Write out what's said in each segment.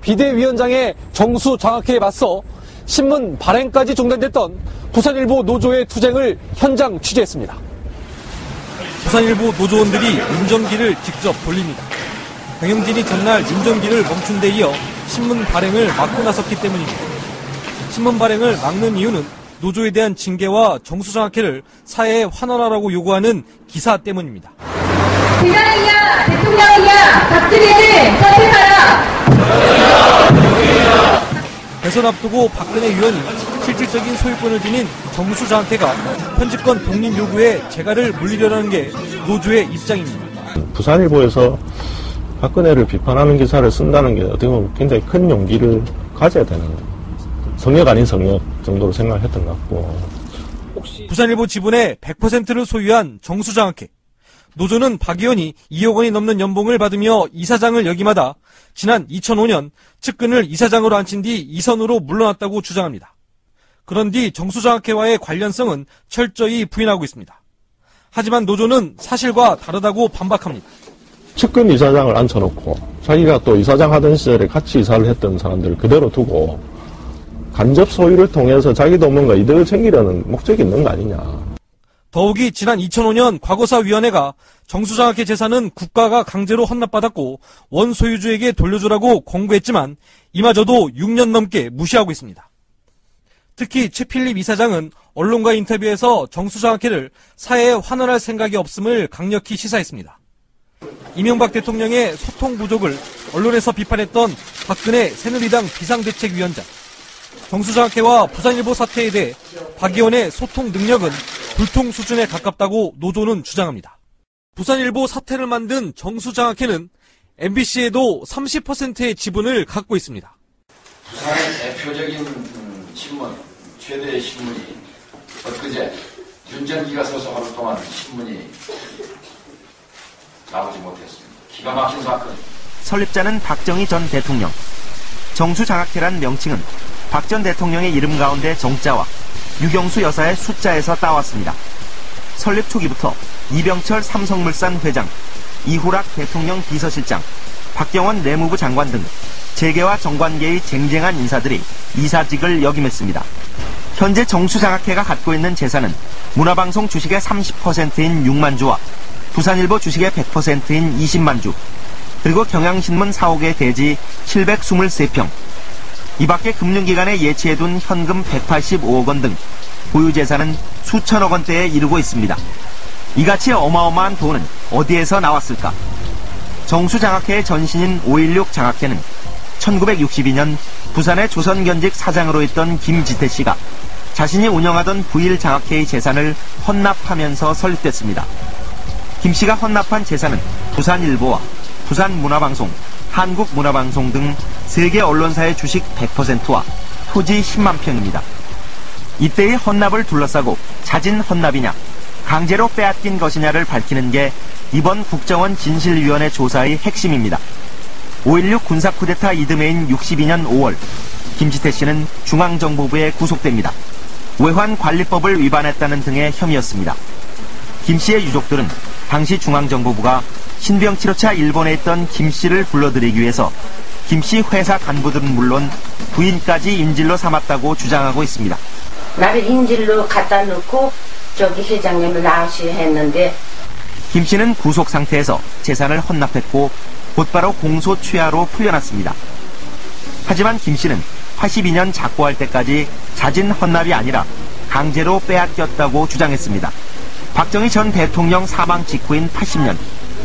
비대위원장의 정수 장악회에 맞서 신문 발행까지 중단됐던 부산일보 노조의 투쟁을 현장 취재했습니다. 부산일보 노조원들이 인정기를 직접 돌립니다. 경영진이 전날 인정기를 멈춘 데 이어 신문 발행을 막고 나섰기 때문입니다. 신문 발행을 막는 이유는 노조에 대한 징계와 정수장학회를 사회에 환원하라고 요구하는 기사 때문입니다. 대장이냐 대통령이냐 박근혜를 선택하라. 대선 앞두고 박근혜 의원이 실질적인 소유권을 지닌 정수장학회가 편집권 독립 요구에 재갈을 물리려는 게 노조의 입장입니다. 부산일보에서 박근혜를 비판하는 기사를 쓴다는 게 어떻게 보면 굉장히 큰 용기를 가져야 되는 성역 아닌 성역 정도로 생각을 했던 것 같고. 부산일보 지분의 100%를 소유한 정수장학회. 노조는 박 의원이 2억 원이 넘는 연봉을 받으며 이사장을 역임하다 지난 2005년 측근을 이사장으로 앉힌 뒤 이선으로 물러났다고 주장합니다. 그런 뒤 정수장학회와의 관련성은 철저히 부인하고 있습니다. 하지만 노조는 사실과 다르다고 반박합니다. 측근 이사장을 앉혀놓고 자기가 또 이사장 하던 시절에 같이 이사를 했던 사람들을 그대로 두고 간접 소유를 통해서 자기도 뭔가 이득을 챙기려는 목적이 있는 거 아니냐. 더욱이 지난 2005년 과거사위원회가 정수장학회 재산은 국가가 강제로 헌납받았고 원소유주에게 돌려주라고 권고했지만 이마저도 6년 넘게 무시하고 있습니다. 특히 최필립 이사장은 언론과 인터뷰에서 정수장학회를 사회에 환원할 생각이 없음을 강력히 시사했습니다. 이명박 대통령의 소통 부족을 언론에서 비판했던 박근혜 새누리당 비상대책위원장. 정수장학회와 부산일보 사태에 대해 박 의원의 소통 능력은 불통 수준에 가깝다고 노조는 주장합니다. 부산일보 사태를 만든 정수장학회는 MBC에도 30%의 지분을 갖고 있습니다. 부산의 대표적인 신문, 최대의 신문이 엊그제 윤정기가 써서 하루 동안 신문이 나오지 못했습니다. 기가 막힌 사건. 설립자는 박정희 전 대통령. 정수장학회란 명칭은 박 전 대통령의 이름 가운데 정자와 유경수 여사의 숫자에서 따왔습니다. 설립 초기부터 이병철 삼성물산 회장, 이후락 대통령 비서실장, 박경원 내무부 장관 등 재계와 정관계의 쟁쟁한 인사들이 이사직을 역임했습니다. 현재 정수장학회가 갖고 있는 재산은 문화방송 주식의 30%인 6만 주와 부산일보 주식의 100%인 20만 주, 그리고 경향신문 사옥의 대지 723평, 이 밖에 금융기관에 예치해둔 현금 185억 원 등 보유재산은 수천억 원대에 이르고 있습니다. 이같이 어마어마한 돈은 어디에서 나왔을까? 정수장학회의 전신인 5.16 장학회는 1962년 부산의 조선견직 사장으로 있던 김지태 씨가 자신이 운영하던 부일 장학회의 재산을 헌납하면서 설립됐습니다. 김 씨가 헌납한 재산은 부산일보와 부산문화방송, 한국문화방송 등 세계 언론사의 주식 100%와 토지 10만 평입니다. 이때의 헌납을 둘러싸고 자진 헌납이냐, 강제로 빼앗긴 것이냐를 밝히는 게 이번 국정원 진실위원회 조사의 핵심입니다. 5.16 군사 쿠데타 이듬해인 62년 5월, 김지태 씨는 중앙정보부에 구속됩니다. 외환관리법을 위반했다는 등의 혐의였습니다. 김 씨의 유족들은 당시 중앙정보부가 신병치료차 일본에 있던 김 씨를 불러들이기 위해서 김 씨 회사 간부들은 물론 부인까지 인질로 삼았다고 주장하고 있습니다. 나를 인질로 갖다 놓고 저기 회장님을 나오시 했는데 김 씨는 구속 상태에서 재산을 헌납했고 곧바로 공소 취하로 풀려났습니다. 하지만 김 씨는 82년 작고할 때까지 자진 헌납이 아니라 강제로 빼앗겼다고 주장했습니다. 박정희 전 대통령 사망 직후인 80년,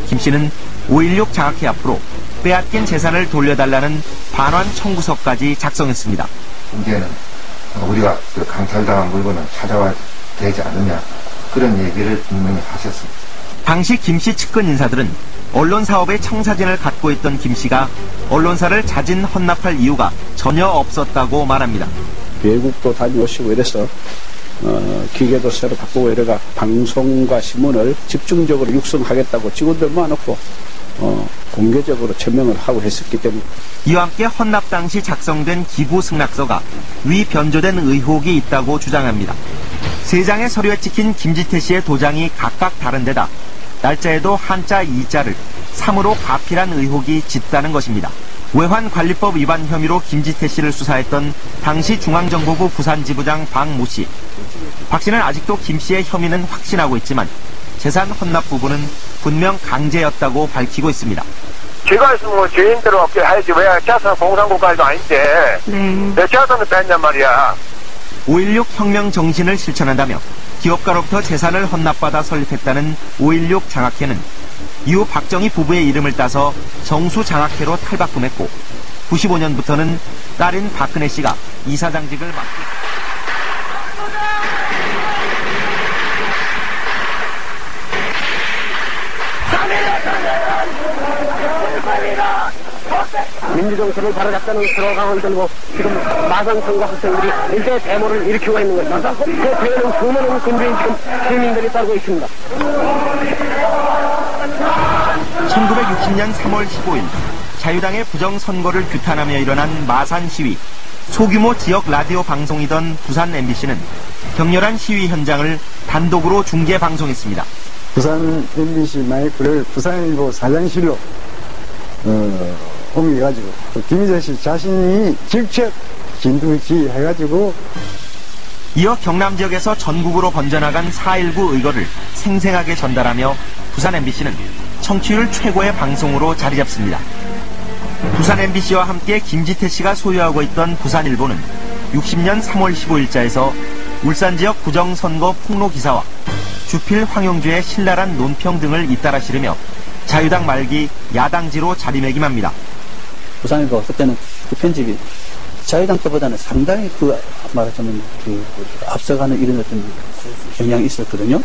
김 씨는 5.16 장학회 앞으로 빼앗긴 재산을 돌려달라는 반환 청구서까지 작성했습니다. 이제는 우리가 그 강탈당한 물건을 찾아와야 되지 않느냐, 그런 얘기를 분명히 하셨습니다. 당시 김 씨 측근 인사들은 언론 사업에 청사진을 갖고 있던 김 씨가 언론사를 자진 헌납할 이유가 전혀 없었다고 말합니다. 외국도 다녀오시고 이래서 기계도 새로 바꾸고 이래가 방송과 신문을 집중적으로 육성하겠다고 직원들 모아놓고 공개적으로 천명을 하고 했었기 때문에 이와 함께 헌납 당시 작성된 기부 승낙서가 위 변조된 의혹이 있다고 주장합니다. 세 장의 서류에 찍힌 김지태 씨의 도장이 각각 다른 데다 날짜에도 한자 2자를 3으로 가필한 의혹이 짙다는 것입니다. 외환관리법 위반 혐의로 김지태 씨를 수사했던 당시 중앙정보부 부산지부장 박모 씨. 박 씨는 아직도 김 씨의 혐의는 확신하고 있지만 재산 헌납 부분은 분명 강제였다고 밝히고 있습니다. 제가 있으면 죄인대로 없게 해야지. 왜 자산 공산국가도 아닌데 내 자산을 뺐냔 말이야. 5.16 혁명 정신을 실천한다며 기업가로부터 재산을 헌납받아 설립했다는 5.16 장학회는 이후 박정희 부부의 이름을 따서 정수장학회로 탈바꿈했고 95년부터는 딸인 박근혜 씨가 이사장직을 맡고 민주정신을 바로잡자는 슬로건을 들고 지금 마산성과 학생들이 일대 데모를 일으키고 있는 것입니다. 그 대회는 수많은 군주인 지금 시민들이 따르고 있습니다. 1960년 3월 15일 자유당의 부정선거를 규탄하며 일어난 마산 시위. 소규모 지역 라디오 방송이던 부산 MBC는 격렬한 시위 현장을 단독으로 중계 방송했습니다. 부산 MBC 마이크를 부산일보 사장실로 옮겨가지고 김희재 씨 자신이 직접 진두지 해가지고 이어 경남 지역에서 전국으로 번져나간 4.19 의거를 생생하게 전달하며 부산 MBC는 청취율 최고의 방송으로 자리 잡습니다. 부산 MBC와 함께 김지태 씨가 소유하고 있던 부산일보는 60년 3월 15일자에서 울산 지역 부정선거 폭로 기사와 주필 황용주의 신랄한 논평 등을 잇따라 실으며 자유당 말기 야당지로 자리매김합니다. 부산일보 그때는 그 편집이 자유당 때보다는 상당히 말하자면 앞서가는 이런 어떤 영향이 있었거든요.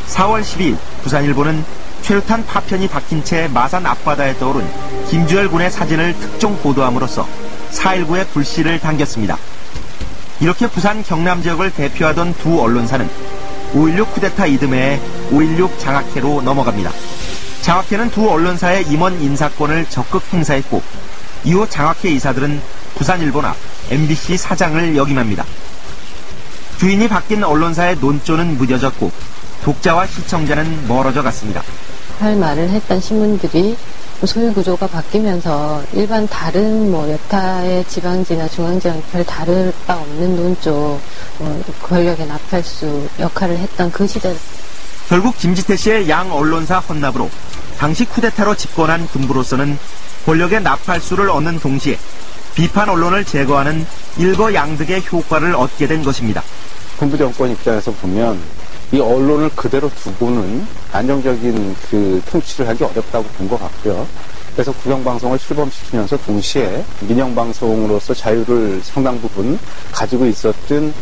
4월 12일 부산일보는 최루탄 파편이 박힌 채 마산 앞바다에 떠오른 김주열 군의 사진을 특종 보도함으로써 4.19의 불씨를 당겼습니다. 이렇게 부산 경남 지역을 대표하던 두 언론사는 5.16 쿠데타 이듬해에 5.16 장학회로 넘어갑니다. 장학회는 두 언론사의 임원 인사권을 적극 행사했고 이후 장학회 이사들은 부산일보나 MBC 사장을 역임합니다. 주인이 바뀐 언론사의 논조는 무뎌졌고 독자와 시청자는 멀어져 갔습니다. 할 말을 했던 신문들이 소유 구조가 바뀌면서 일반 다른 여타의 지방지나 중앙지랑 별 다를 바 없는 논조, 권력의 나팔수 역할을 했던 그 시대. 결국 김지태 씨의 양 언론사 헌납으로 당시 쿠데타로 집권한 군부로서는 권력의 나팔수를 얻는 동시에 비판 언론을 제거하는 일거양득의 효과를 얻게 된 것입니다. 군부 정권 입장에서 보면 이 언론을 그대로 두고는 안정적인 통치를 하기 어렵다고 본 것 같고요. 그래서 국영방송을 출범시키면서 동시에 민영방송으로서 자유를 상당 부분 가지고 있었던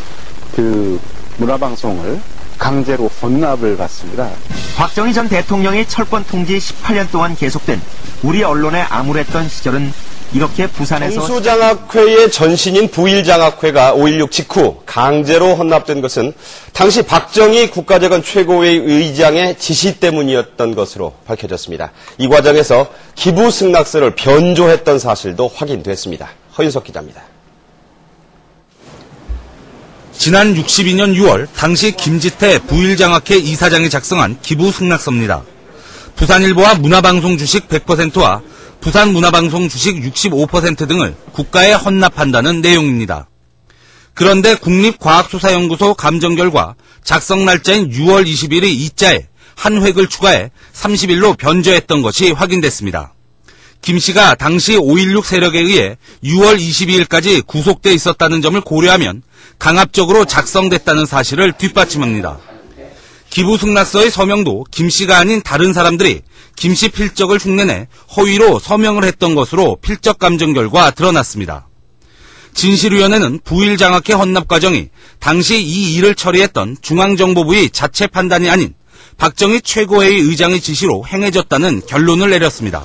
문화방송을 강제로 헌납을 받습니다. 박정희 전 대통령의 철권 통지 18년 동안 계속된 우리 언론의 암울했던 시절은 이렇게 부산에서 정수장학회의 전신인 부일장학회가 5.16 직후 강제로 헌납된 것은 당시 박정희 국가재건 최고회의 의장의 지시 때문이었던 것으로 밝혀졌습니다. 이 과정에서 기부 승낙서를 변조했던 사실도 확인됐습니다. 허윤석 기자입니다. 지난 62년 6월 당시 김지태 부일장학회 이사장이 작성한 기부 승낙서입니다. 부산일보와 문화방송 주식 100%와 부산문화방송 주식 65% 등을 국가에 헌납한다는 내용입니다. 그런데 국립과학수사연구소 감정 결과 작성 날짜인 6월 20일의 이자에 한 획을 추가해 30일로 변조했던 것이 확인됐습니다. 김 씨가 당시 5.16 세력에 의해 6월 22일까지 구속돼 있었다는 점을 고려하면 강압적으로 작성됐다는 사실을 뒷받침합니다. 기부승낙서의 서명도 김 씨가 아닌 다른 사람들이 김 씨 필적을 흉내내 허위로 서명을 했던 것으로 필적 감정 결과 드러났습니다. 진실위원회는 부일장학회 헌납 과정이 당시 이 일을 처리했던 중앙정보부의 자체 판단이 아닌 박정희 최고회의 의장의 지시로 행해졌다는 결론을 내렸습니다.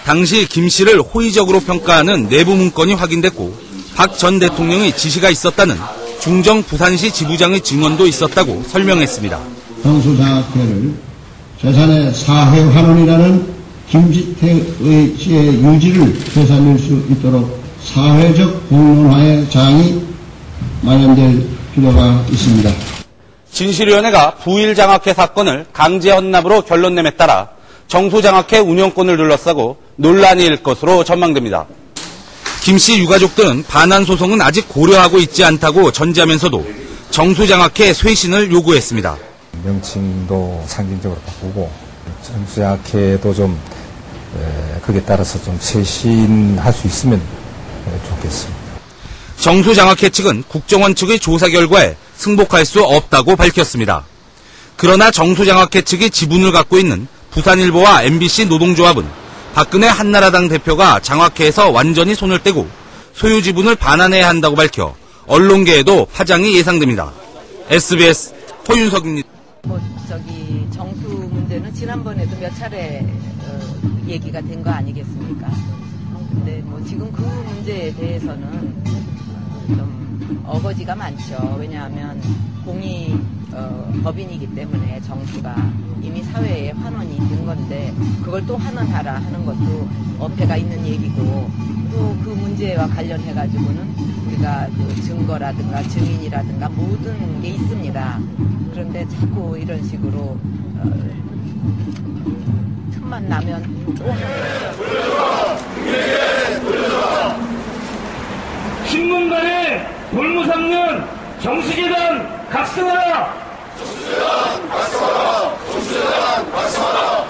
당시 김 씨를 호의적으로 평가하는 내부 문건이 확인됐고 박 전 대통령의 지시가 있었다는 중정 부산시 지부장의 증언도 있었다고 설명했습니다. 정수장학회를 재산의 사회 환원이라는 김지태의 씨의 유지를 되살릴 수 있도록 사회적 공론화의 장이 마련될 필요가 있습니다. 진실위원회가 부일장학회 사건을 강제 헌납으로 결론 내에 따라 정수장학회 운영권을 둘러싸고 논란일 것으로 전망됩니다. 김 씨 유가족들은 반환 소송은 아직 고려하고 있지 않다고 전제하면서도 정수장학회 쇄신을 요구했습니다. 명칭도 상징적으로 바꾸고 정수장학회도 좀 거기에 따라서 좀 쇄신할 수 있으면 좋겠습니다. 정수장학회 측은 국정원 측의 조사 결과에 승복할 수 없다고 밝혔습니다. 그러나 정수장학회 측이 지분을 갖고 있는 부산일보와 MBC 노동조합은 박근혜 한나라당 대표가 장학회에서 완전히 손을 떼고 소유 지분을 반환해야 한다고 밝혀 언론계에도 파장이 예상됩니다. SBS 허윤석입니다. 정수 문제는 지난번에도 몇 차례 얘기가 된 거 아니겠습니까? 근데 지금 그 문제에 대해서는 좀 어거지가 많죠. 왜냐하면 공이 법인이기 때문에 정수가 이미 사회에 환원이 된 건데 그걸 또 환원하라 하는 것도 어폐가 있는 얘기고 또 그 문제와 관련해가지고는 우리가 그 증거라든가 증인이라든가 모든 게 있습니다. 그런데 자꾸 이런 식으로 틈만 나면 또 신문간에 볼모상년 정수재단 각성하라! 정수재단 각성하라! 정수재단 각성하라!